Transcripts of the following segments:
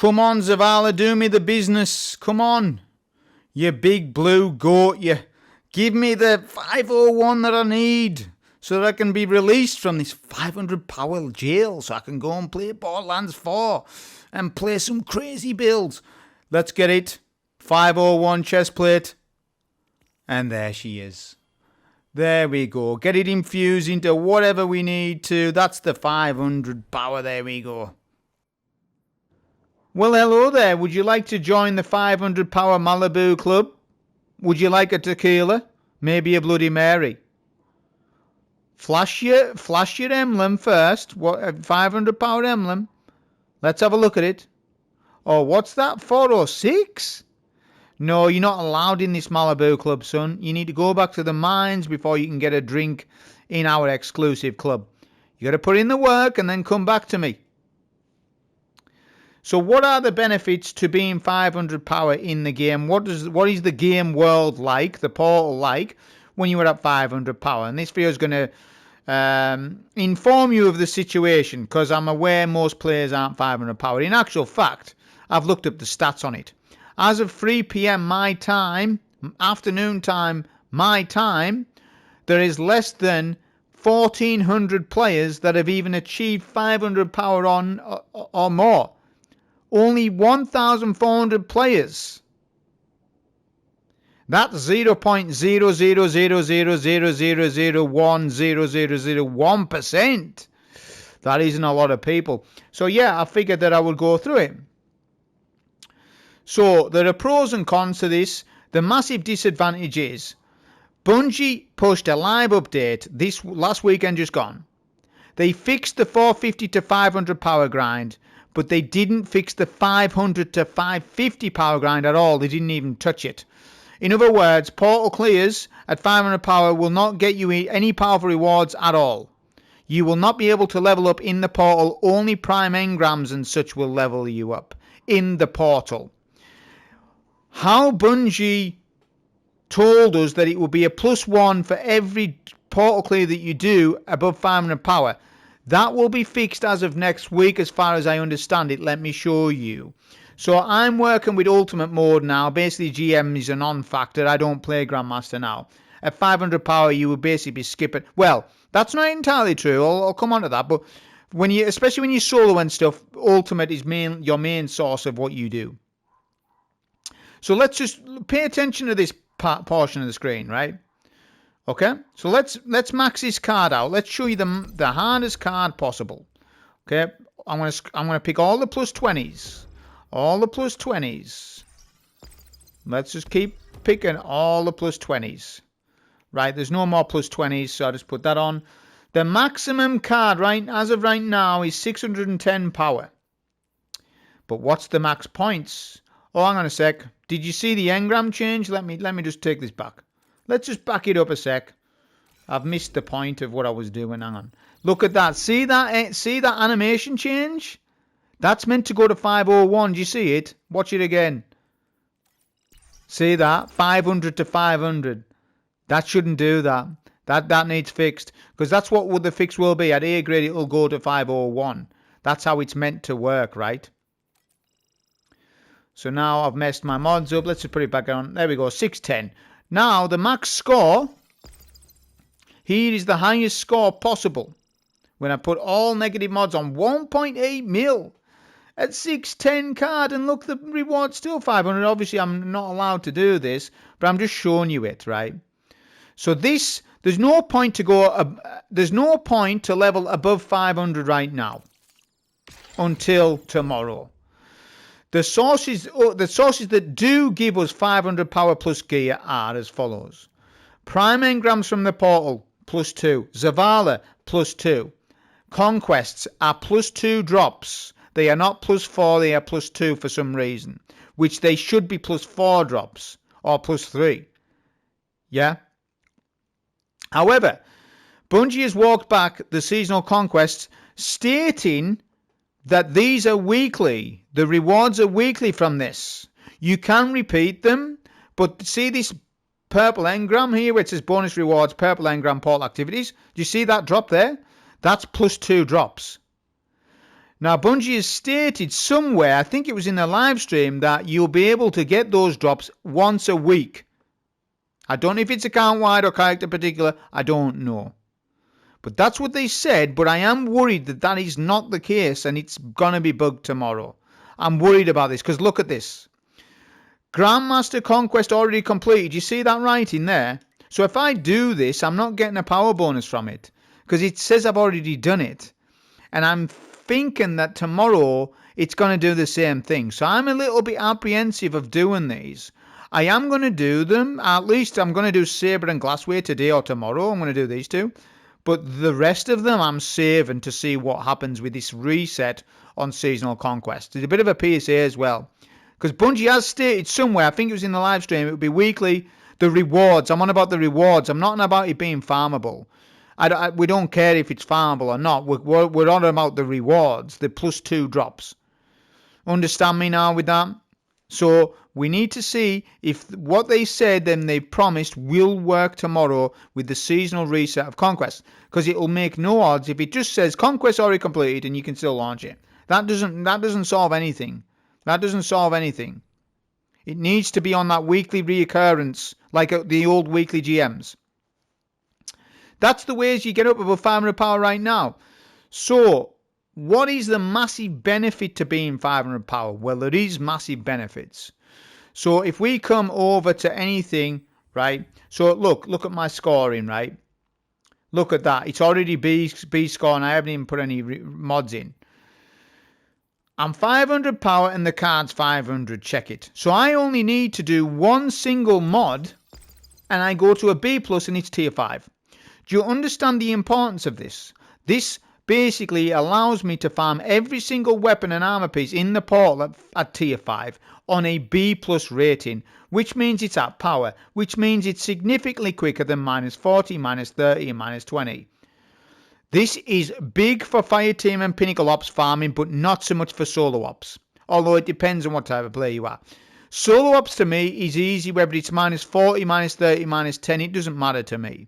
Come on, Zavala, do me the business. Come on. You big blue goat, you. Give me the 501 that I need so that I can be released from this 500 power jail so I can go and play Borderlands 4 and play some crazy builds. Let's get it. 501 chest plate. And there she is. There we go. Get it infused into whatever we need to. That's the 500 power. There we go. Well, hello there. Would you like to join the 500 power Malibu Club? Would you like a tequila? Maybe a Bloody Mary? Flash your emblem first. What 500 power emblem? Let's have a look at it. Oh, what's that? 406? No, you're not allowed in this Malibu Club, son. You need to go back to the mines before you can get a drink in our exclusive club. You got to put in the work and then come back to me. So what are the benefits to being 500 power in the game? What is the game world like, the portal like, when you are at 500 power? And this video is going to inform you of the situation, because I'm aware most players aren't 500 power. In actual fact, I've looked up the stats on it. As of 3 p.m. my time, afternoon time my time, there is less than 1,400 players that have even achieved 500 power on or more. Only 1,400 players. That's 0.0000000100001%. That isn't a lot of people. So yeah, I figured that I would go through it. So there are pros and cons to this. The massive disadvantage is Bungie pushed a live update this last weekend just gone. They fixed the 450 to 500 power grind, but they didn't fix the 500 to 550 power grind at all. They didn't even touch it. In other words, portal clears at 500 power will not get you any powerful rewards at all. You will not be able to level up in the portal. Only prime engrams and such will level you up in the portal. How Bungie told us that it would be a +1 for every portal clear that you do above 500 power. That will be fixed as of next week, as far as I understand it. Let me show you. So I'm working with Ultimate mode now. Basically, GM is a non-factor. I don't play Grandmaster now. At 500 power, you would basically be skipping. Well, that's not entirely true. I'll come on to that. But when you, especially when you solo and stuff, Ultimate is your main source of what you do. So let's just pay attention to this portion of the screen, right? Okay, so let's max this card out. Let's show you the hardest card possible. Okay, I'm gonna pick all the +20s, all the +20s. Let's just keep picking all the +20s. Right, there's no more +20s, so I'll just put that on. The maximum card right as of right now is 610 power. But what's the max points? Oh, hang on a sec. Did you see the engram change? Let me just take this back. Let's just back it up a sec. I've missed the point of what I was doing. Hang on. Look at that. See that animation change? That's meant to go to 501. Do you see it? Watch it again. See that? 500 to 500. That shouldn't do that. That needs fixed. Because that's what the fix will be. At A grade, it will go to 501. That's how it's meant to work, right? So now I've messed my mods up. Let's just put it back on. There we go. 610. Now, the max score, here is the highest score possible. When I put all negative mods on 1.8 mil at 610 card, and look, the reward's still 500. Obviously, I'm not allowed to do this, but I'm just showing you it, right? So this, there's no point to level above 500 right now until tomorrow. The sources that do give us 500 power plus gear are as follows. Prime engrams from the portal, +2. Zavala, +2. Conquests are +2 drops. They are not +4, they are +2 for some reason. Which they should be +4 drops. Or +3. Yeah? However, Bungie has walked back the seasonal conquests, stating that these are weekly. The rewards are weekly from this. You can repeat them, but see this purple engram here where it says bonus rewards, purple engram portal activities? Do you see that drop there? That's +2 drops. Now, Bungie has stated somewhere, I think it was in the live stream, that you'll be able to get those drops once a week. I don't know if it's account-wide or character particular. I don't know. But that's what they said, but I am worried that that is not the case and it's going to be bugged tomorrow. I'm worried about this because look at this. Grandmaster Conquest already completed. You see that writing there? So if I do this, I'm not getting a power bonus from it because it says I've already done it. And I'm thinking that tomorrow it's going to do the same thing. So I'm a little bit apprehensive of doing these. I am going to do them. At least I'm going to do Sabre and Glassware today or tomorrow. I'm going to do these two. But the rest of them I'm saving to see what happens with this reset on Seasonal Conquest. It's a bit of a PSA as well. Because Bungie has stated somewhere, I think it was in the live stream, it would be weekly, the rewards. I'm on about the rewards. I'm not on about it being farmable. We don't care if it's farmable or not. We're on about the rewards, the +2 drops. Understand me now with that? So we need to see if what they said and they promised will work tomorrow with the seasonal reset of Conquest. Because it will make no odds if it just says Conquest already completed and you can still launch it. That doesn't solve anything. That doesn't solve anything. It needs to be on that weekly reoccurrence like the old weekly GMs. That's the ways you get up above 500 power right now. So, what is the massive benefit to being 500 power? Well, there is massive benefits. So, if we come over to anything, right? So, look at my scoring, right? Look at that. It's already B score and I haven't even put any mods in. I'm 500 power and the card's 500. Check it. So, I only need to do one single mod and I go to a B plus and it's tier 5. Do you understand the importance of this? This basically allows me to farm every single weapon and armor piece in the portal at tier 5 on a B plus rating, which means it's at power, which means it's significantly quicker than -40, -30 and -20. This is big for Fireteam and Pinnacle Ops farming, but not so much for Solo Ops, although it depends on what type of player you are. Solo Ops to me is easy, whether it's -40, -30, -10, it doesn't matter to me.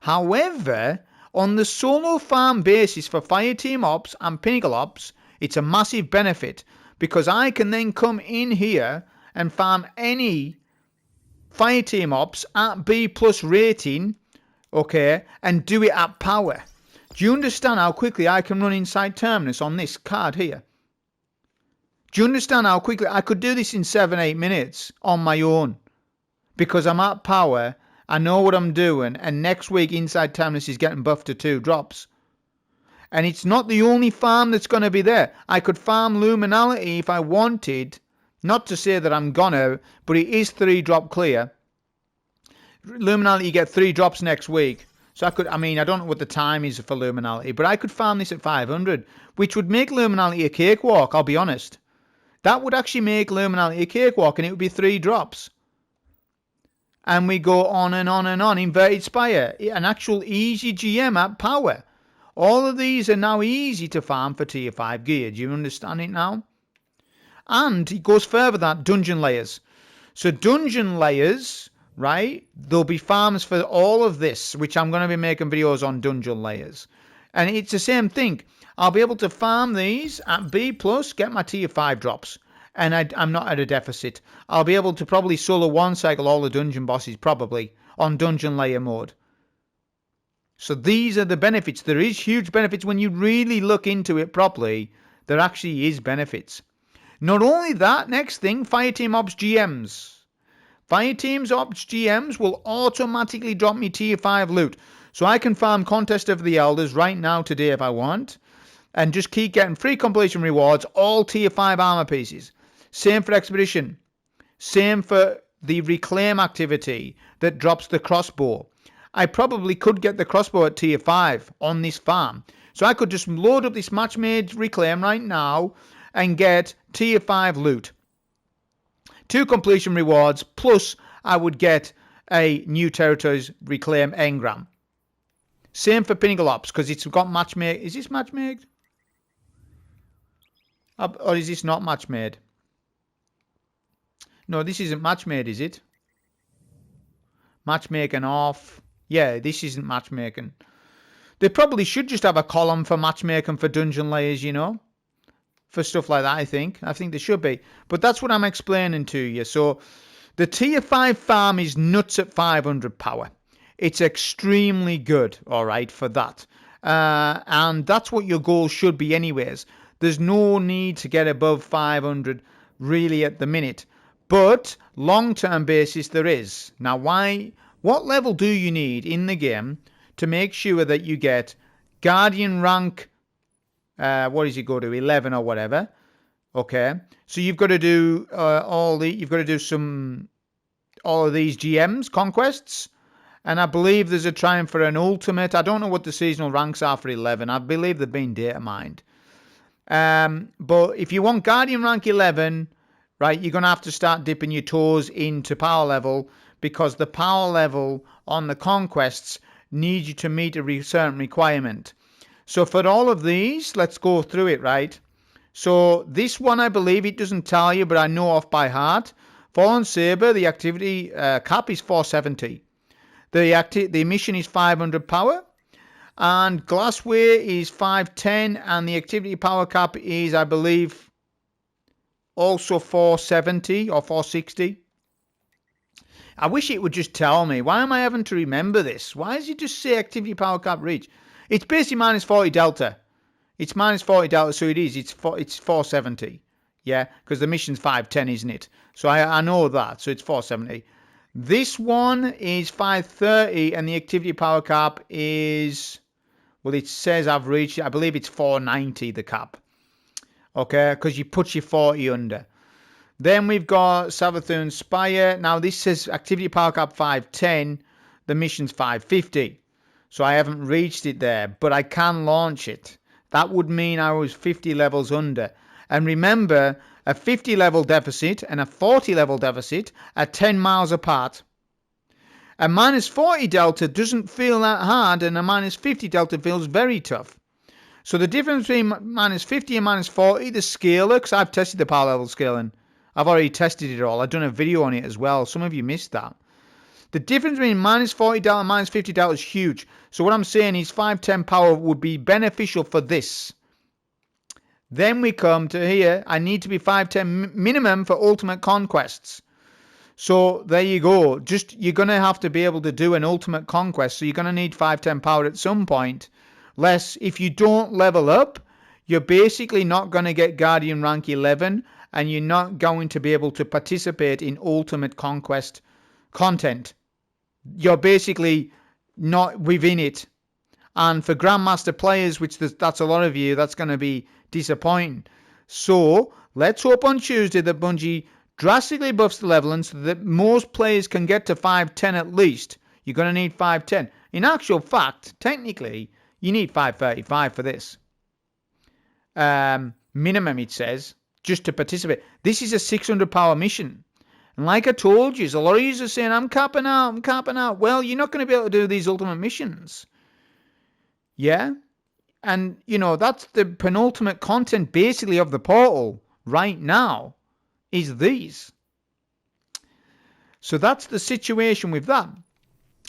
However, on the solo farm basis for Fireteam Ops and Pinnacle Ops, it's a massive benefit because I can then come in here and farm any Fireteam Ops at B plus rating, okay, and do it at power. Do you understand how quickly I can run inside Terminus on this card here? Do you understand how quickly I could do this in 7-8 minutes on my own? Because I'm at power, I know what I'm doing, and next week Inside Terminus is getting buffed to 2 drops. And it's not the only farm that's going to be there. I could farm Luminality if I wanted. Not to say that I'm gonna, but it is 3 drop clear. Luminality, you get 3 drops next week. So I don't know what the time is for Luminality, but I could farm this at 500, which would make Luminality a cakewalk, I'll be honest. That would actually make Luminality a cakewalk, and it would be 3 drops. And we go on and on and on. Inverted Spire, an actual easy GM at power. All of these are now easy to farm for tier 5 gear. Do you understand it now? And it goes further than dungeon layers. So dungeon layers, right? There'll be farms for all of this, which I'm going to be making videos on dungeon layers. And it's the same thing. I'll be able to farm these at B+, get my tier 5 drops. And I'm not at a deficit. I'll be able to probably solo one cycle all the dungeon bosses, probably, on dungeon layer mode. So these are the benefits. There is huge benefits when you really look into it properly. There actually is benefits. Not only that, next thing, Fireteam Ops GMs. Fireteam's Ops GMs will automatically drop me tier 5 loot. So I can farm Contest of the Elders right now today if I want. And just keep getting free completion rewards, all tier 5 armor pieces. Same for Expedition. Same for the Reclaim activity that drops the crossbow. I probably could get the crossbow at tier 5 on this farm. So I could just load up this match-made Reclaim right now and get tier 5 loot. 2 completion rewards, plus I would get a New Territories Reclaim engram. Same for Pinnacle Ops, because it's got match-made. Is this match-made? Or is this not match-made? No, this isn't matchmade, is it? Matchmaking off. Yeah, this isn't matchmaking. They probably should just have a column for matchmaking for dungeon layers, you know. for stuff like that, I think. I think there should be. But that's what I'm explaining to you. So the tier 5 farm is nuts at 500 power. It's extremely good, all right, for that. And that's what your goal should be anyways. There's no need to get above 500 really at the minute. But long-term basis there is. Now, what level do you need in the game to make sure that you get Guardian rank, what does it go to, 11 or whatever? Okay, so you've got to do all of these GMs, conquests, and I believe there's a trying for an ultimate. I don't know what the seasonal ranks are for 11. I believe they've been data mined. But if you want Guardian rank 11, right, you're going to have to start dipping your toes into power level, because the power level on the conquests needs you to meet a certain requirement. So for all of these, let's go through it, right? So this one, I believe it doesn't tell you, but I know off by heart. Fallen Saber, the activity cap is 470. The mission is 500 power. And Glassware is 510. And the activity power cap is, I believe, also 470 or 460. I wish it would just tell me. Why am I having to remember this? Why does it just say activity power cap reach? It's basically minus 40 delta. It's minus 40 delta, so it is. It's 470. Yeah, because the mission's 510, isn't it? So I know that. So it's 470. This one is 530, and the activity power cap is, well, it says I've reached it. I believe it's 490, the cap. Okay, because you put your 40 under. Then we've got Savathun Spire. Now this says activity power cap 510. The mission's 550. So I haven't reached it there, but I can launch it. That would mean I was 50 levels under. And remember, a 50 level deficit and a 40 level deficit are 10 miles apart. A minus 40 delta doesn't feel that hard, and a minus 50 delta feels very tough. So the difference between minus 50 and minus 40, the scaler, because I've tested the power level scaling. I've already tested it all. I've done a video on it as well. Some of you missed that. The difference between minus 40 delta and minus 50 delta is huge. So what I'm saying is 510 power would be beneficial for this. Then we come to here. I need to be 510 minimum for ultimate conquests. So there you go. You're going to have to be able to do an ultimate conquest. So you're going to need 510 power at some point. Less, if you don't level up, you're basically not going to get Guardian rank 11, and you're not going to be able to participate in ultimate conquest content. You're basically not within it. And for Grandmaster players, which that's a lot of you, that's going to be disappointing. So let's hope on Tuesday that Bungie drastically buffs the leveling so that most players can get to 510 at least. You're going to need 510. In actual fact, technically, you need 535 for this. Minimum, it says, just to participate. This is a 600 power mission. And like I told you, a lot of you are saying, I'm capping out. Well, you're not going to be able to do these ultimate missions. Yeah? And, that's the penultimate content, basically, of the portal right now, is these. So that's the situation with that.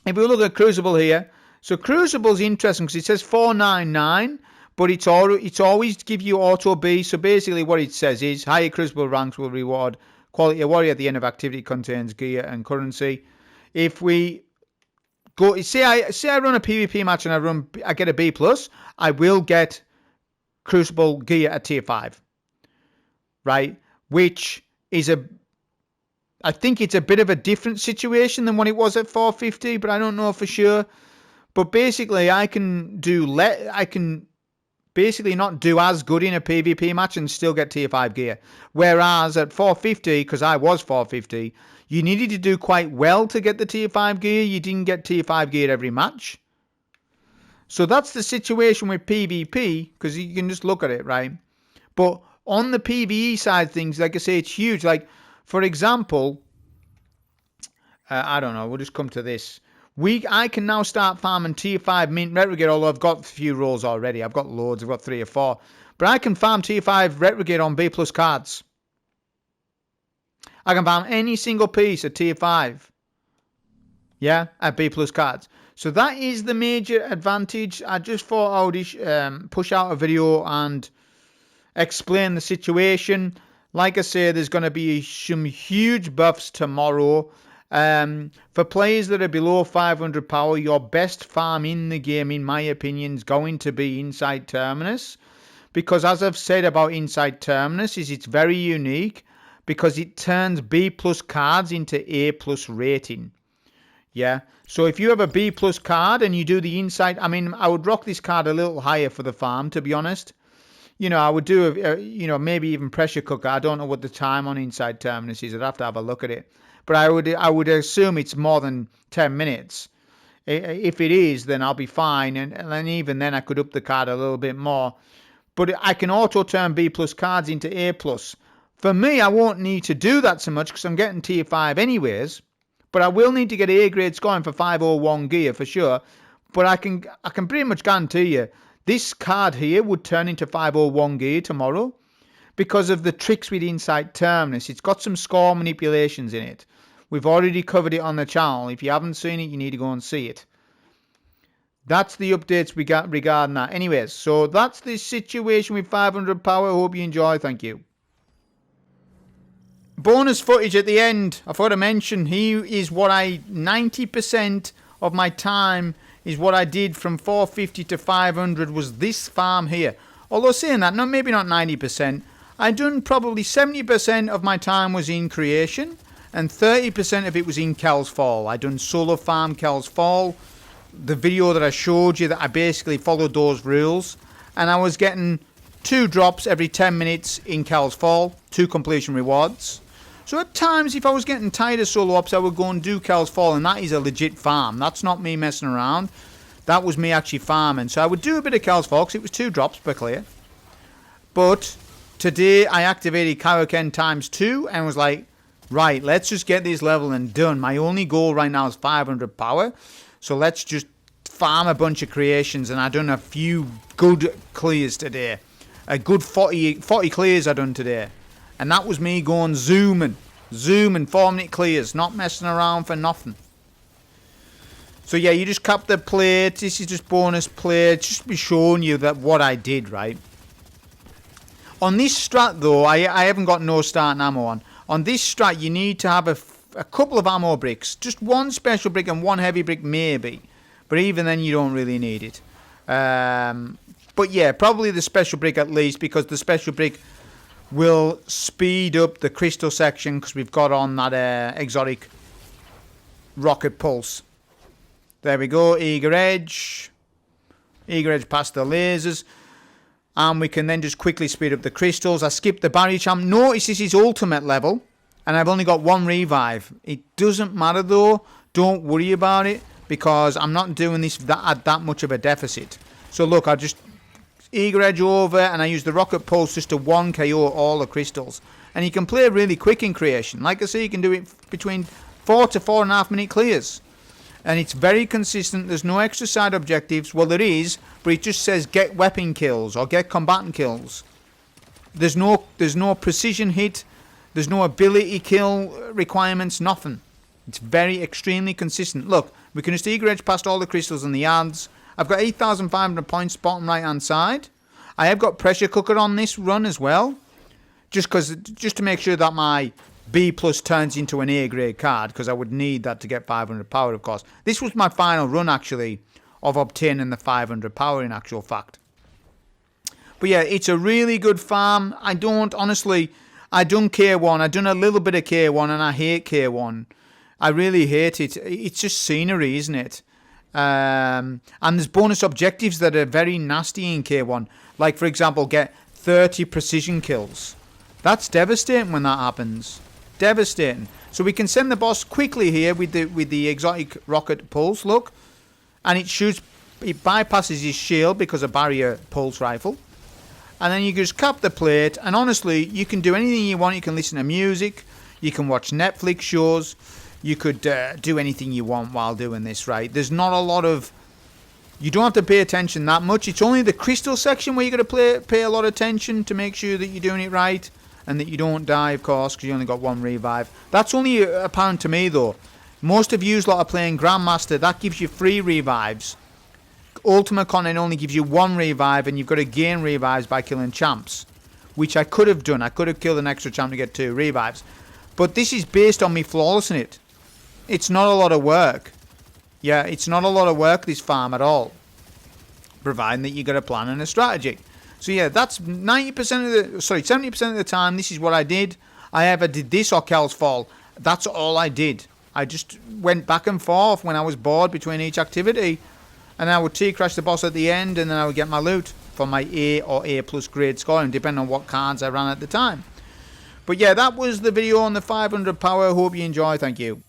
If we look at Crucible here, so Crucible's interesting because it says 499, but it's always give you auto B. So basically what it says is higher Crucible ranks will reward quality of warrior at the end of activity contains gear and currency. If we go, say I run a PvP match and I get a B+, I will get Crucible gear at tier 5. Right? Which is I think it's a bit of a different situation than what it was at 450, but I don't know for sure. But basically, I can basically not do as good in a PvP match and still get tier 5 gear. Whereas at 450, because I was 450, you needed to do quite well to get the tier 5 gear. You didn't get tier 5 gear every match. So that's the situation with PvP, because you can just look at it, right? But on the PvE side of things, like I say, it's huge. Like, for example, I don't know, we'll just come to this. I can now start farming tier 5 mint retrograde, although I've got a few rolls already. I've got loads. I've got 3 or 4. But I can farm tier 5 retrograde on B+ cards. I can farm any single piece at tier 5. Yeah, at B+ cards. So that is the major advantage. I just thought I would push out a video and explain the situation. Like I say, there's going to be some huge buffs tomorrow. For players that are below 500 power, your best farm in the game, in my opinion, is going to be Inside Terminus. Because as I've said about Inside Terminus, is it's very unique because it turns B plus cards into A plus rating. Yeah. So if you have a B plus card and you do the Inside, I mean, I would rock this card a little higher for the farm, to be honest. You know, I would do, maybe even Pressure Cooker. I don't know what the time on Inside Terminus is. I'd have to have a look at it. But I would assume it's more than 10 minutes. If it is, then I'll be fine. And even then, I could up the card a little bit more. But I can auto-turn B plus cards into A plus. For me, I won't need to do that so much because I'm getting tier 5 anyways. But I will need to get A grade scoring for 501 gear for sure. But I can pretty much guarantee you, this card here would turn into 501 gear tomorrow because of the tricks with Inside Terminus. It's got some score manipulations in it. We've already covered it on the channel. If you haven't seen it, you need to go and see it. That's the updates we got regarding that. Anyways, so that's the situation with 500 power. Hope you enjoy. Thank you. Bonus footage at the end. I thought to mention, here is what 90% of my time is what I did from 450 to 500 was this farm here. Although saying that, maybe not 90%. I done probably 70% of my time was in creation and 30% of it was in Kel's Fall. I done solo farm Kel's Fall. The video that I showed you that I basically followed those rules. And I was getting 2 drops every 10 minutes in Kel's Fall. 2 completion rewards. So at times, if I was getting tired of solo ops, I would go and do Kel's Fall, and that is a legit farm. That's not me messing around. That was me actually farming. So I would do a bit of Kel's Fall, because it was 2 drops per clear. But today, I activated Kaioken times 2, and was like, right, let's just get this level and done. My only goal right now is 500 power. So let's just farm a bunch of creations, and I done a few good clears today. A good 40 clears I done today. And that was me going zooming 4-minute clears, not messing around for nothing. So yeah, you just cap the plate. This is just bonus plate. Just be showing you that what I did, right? On this strat though, I haven't got no starting ammo on. On this strat, you need to have a couple of ammo bricks. Just 1 special brick and 1 heavy brick maybe. But even then, you don't really need it. But yeah, probably the special brick at least, because the special brick will speed up the crystal section because we've got on that exotic rocket pulse. There we go, eager edge past the lasers, and we can then just quickly speed up the crystals. I skipped the barrier champ. Notice this is ultimate level and I've only got 1 revive. It doesn't matter though, don't worry about it, because I'm not doing this at that much of a deficit. So look, I just eager edge over and I use the rocket pulse just to 1 KO all the crystals. And you can play really quick in creation. Like I say, you can do it between 4 to 4.5 minute clears. And it's very consistent. There's no extra side objectives. Well, there is, but it just says get weapon kills or get combatant kills. There's no precision hit. There's no ability kill requirements, nothing. It's very extremely consistent. Look, we can just eager edge past all the crystals and the ads. I've got 8,500 points bottom right hand side. I have got pressure cooker on this run as well. Just to make sure that my B plus turns into an A grade card, because I would need that to get 500 power, of course. This was my final run actually of obtaining the 500 power in actual fact. But yeah, it's a really good farm. I done K1. I done a little bit of K1 and I hate K1. I really hate it. It's just scenery, isn't it? And there's bonus objectives that are very nasty in K1. Like, for example, get 30 precision kills. That's devastating when that happens. Devastating. So we can send the boss quickly here with the exotic rocket pulse, look. And it bypasses his shield because of barrier pulse rifle. And then you just cap the plate. And honestly, you can do anything you want. You can listen to music. You can watch Netflix shows. You could do anything you want while doing this, right? There's not a lot of... You don't have to pay attention that much. It's only the crystal section where you got to pay a lot of attention to make sure that you're doing it right. And that you don't die, of course, because you only got 1 revive. That's only apparent to me, though. Most of you lot are playing Grandmaster. That gives you 3 revives. Ultimate content only gives you 1 revive, and you've got to gain revives by killing champs. which I could have done. I could have killed an extra champ to get 2 revives. But this is based on me flawlessing it. It's not a lot of work. Yeah, it's not a lot of work, this farm at all. Providing that you got a plan and a strategy. So yeah, that's 70% of the time, this is what I did. I either did this or Kel's Fall. That's all I did. I just went back and forth when I was bored between each activity. And I would T-crash the boss at the end, and then I would get my loot for my A or A plus grade scoring, depending on what cards I ran at the time. But yeah, that was the video on the 500 power. Hope you enjoy. Thank you.